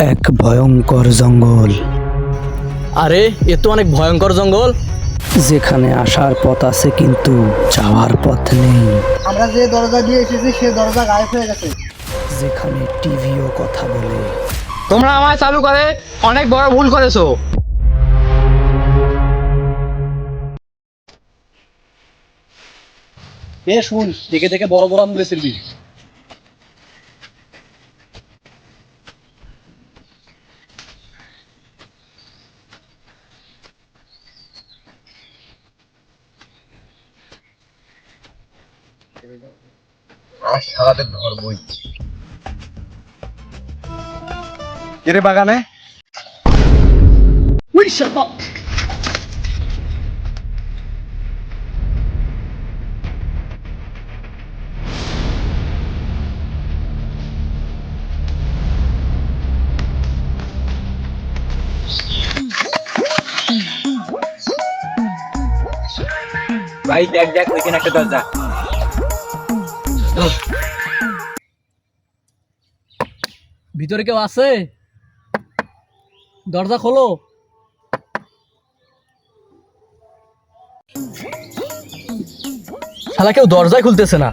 এক ভয়ঙ্কর জঙ্গল, আরে এ তো অনেক ভয়ঙ্কর জঙ্গল। যেখানে আসার পথ আছে কিন্তু যাওয়ার পথ নেই। আমরা যে দরজা দিয়ে এসেছি সে দরজা গায়েব হয়ে গেছে। যেখানে টিভিও কথা বলে। তোমরা আমায় চালু করে অনেক বড় ভুল করেছো। শুন, দেখে দেখে বড় বড় আঙুলে ছিলবি। এরে বাগানে ভাই দেখ দেখ ওইখানে একটা দরজা। ভিতরে কেউ আছে? দরজা খোলো। শালা কেউ দরজাই খুলতেছে না।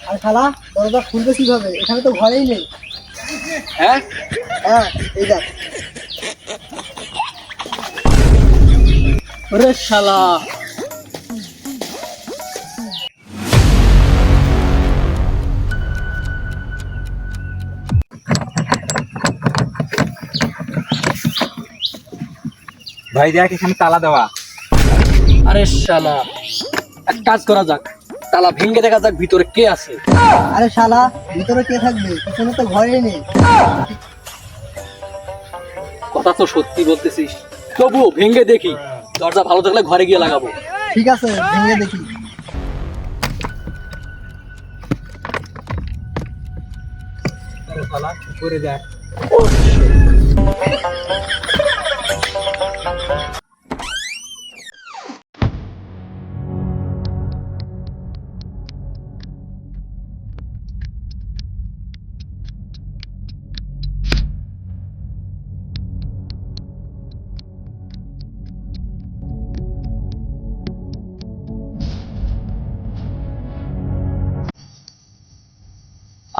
আর শালা দরজা খুলবে কিভাবে? এখানে তো ঘরেই নেই। হ্যাঁ হ্যাঁ, এই দেখ। ওরে শালা, ভাই দেখ এখানে তালা দেওয়া। আরে শালা, এক কাজ করা যাক, তালা ভেঙে দেখা যাক ভিতরে কে আছে। আরে শালা, ভিতরে কে থাকবে? পিছনে তো ঘরেই নেই। কথা তো সত্যি বলতেছিস, তবুও ভেঙে দেখি। দরজা ভালো থাকলে ঘরে গিয়ে লাগাবো। ঠিক আছে, ভেঙে দেখি। করে দেখ।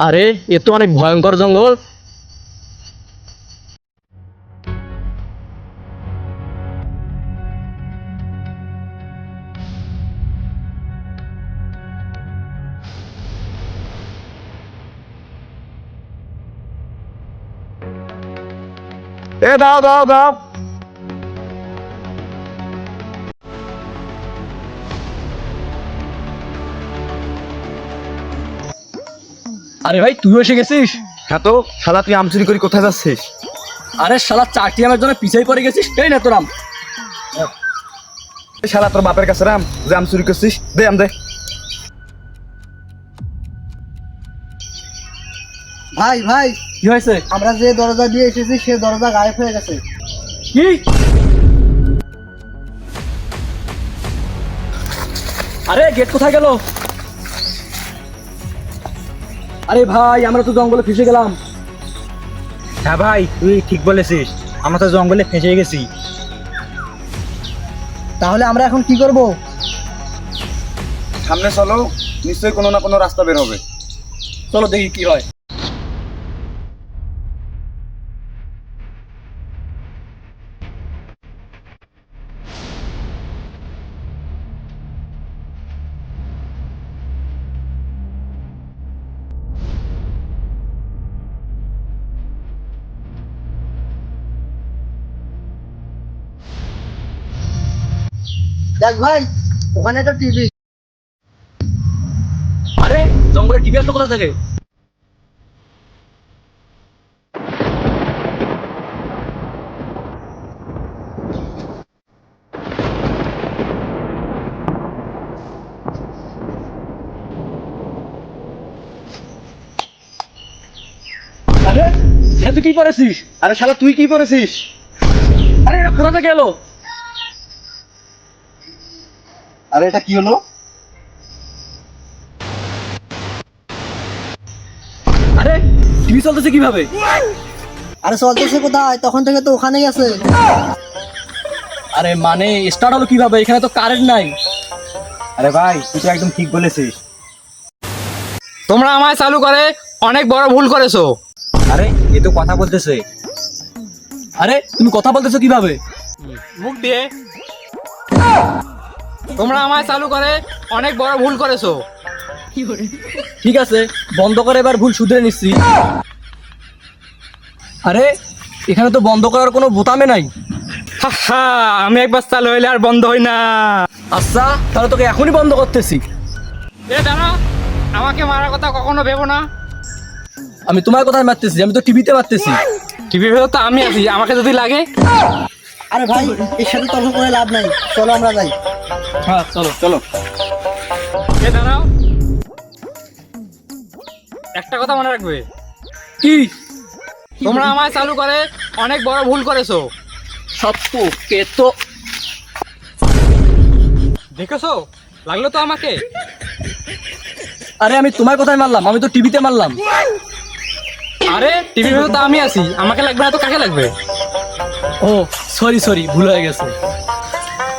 আরে এ তো অনেক ভয়ঙ্কর জঙ্গল। দাও দাও দাও। আরে ভাই, তুইও এসে গেছিস? হ্যাঁ তো শালা, তুই আম চুরি করে কোথায় যাচ্ছিস? আরে শালা, চারটি আমের জন্য পিছাই পড়ে গেছিস। এই না তোর আম। শালা তোর বাপের কাছে রাম যে আম চুরি করছিস, দে আম দে। ভাই ভাই, কি হয়েছে? আমরা যে দরজা দিয়ে এসেছি সে দরজা গায়েব হয়ে গেছে। কি? আরে গেট কোথায় গেল? আরে ভাই, আমরা তো জঙ্গলে ফেসে গেলাম। হ্যাঁ ভাই, তুই ঠিক বলেছিস, আমরা তো জঙ্গলে ফেঁসে গেছি। তাহলে আমরা এখন কি করব? সামনে চলো, নিশ্চয়ই কোনো না কোনো রাস্তা বের হবে। চলো দেখি কি হয়। দেখ ভাই, ওখানে একটা টিভি। আরে জঙ্গলে টিভি আসলো কোথা থেকে? আরে তুই কি করেছিস? আরে শালা, তুই কি করেছিস? আরে এটা কোথা থেকে এলো? আরে এটা কি হলো? চলতেছে কিভাবে? আরে চলতেছে কোথায়? তখন থেকে তো ওখানেই আছে। আরে মানে স্টার্ট হলো কিভাবে? এখানে তো কারেন্ট নাই। আরে ভাই তুই তো একদম ঠিক বলেছিস। তোমরা আমায় চালু করে অনেক বড় ভুল করেছো। আরে এ তো কথা বলতেছে। আরে তুমি কথা বলতেছো কিভাবে? মুখ দিয়ে। তোমরা আমায় চালু করে অনেক বড় ভুল করেছো। ঠিক আছে, বন্ধ করে এবার ভুল শুধরে নিচ্ছি। আরে এখানে তো বন্ধ করার কোনো বোতামে নাই। হা আমি একবার চালু হইলে আর বন্ধ হই না। আচ্ছা তাহলে তোকে এখনই বন্ধ করতেছি। এ দাঁড়া, আমাকে মারার কথা কখনো ভেবো না। আমি তোমার কোথায় মারতেছি? আমি তো টিভিতে মারতেছি। টিভি ভেবে তো আমি আছি, আমাকে যদি লাগে। আরে ভাই এর সাথে তর্ক করে লাভ নাই, চলো আমরা যাই। হ্যাঁ চলো চলো। এ দাঁড়াও, একটা কথা মনে রাখবে। কি? তোমরা আমায় চালু করে অনেক বড় ভুল করেছো। সত্য কে তো দেখেছো, লাগলো তো আমাকে। আরে আমি তোমার কোথায় মারলাম? আমি তো টিভিতে মারলাম। আরে টিভি ভেবে তো আমি আছি, আমাকে লাগবে না তো কাকে লাগবে? ও সরি সরি, ভুল হয়ে গেছে।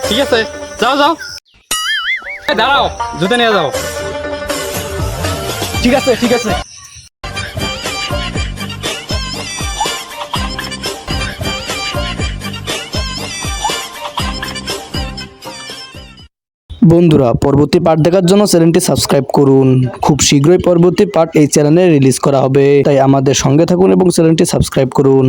ঠিক আছে, যাও যাও। এ দাঁড়াও, জুতো নিয়ে যাও। ঠিক আছে ঠিক আছে। বন্ধুরা, পরবর্তী পার্ট দেখার জন্য চ্যানেলটি সাবস্ক্রাইব করুন। খুব শীঘ্রই পরবর্তী পার্ট এই চ্যানেলে রিলিজ করা হবে, তাই আমাদের সঙ্গে থাকুন এবং চ্যানেলটি সাবস্ক্রাইব করুন।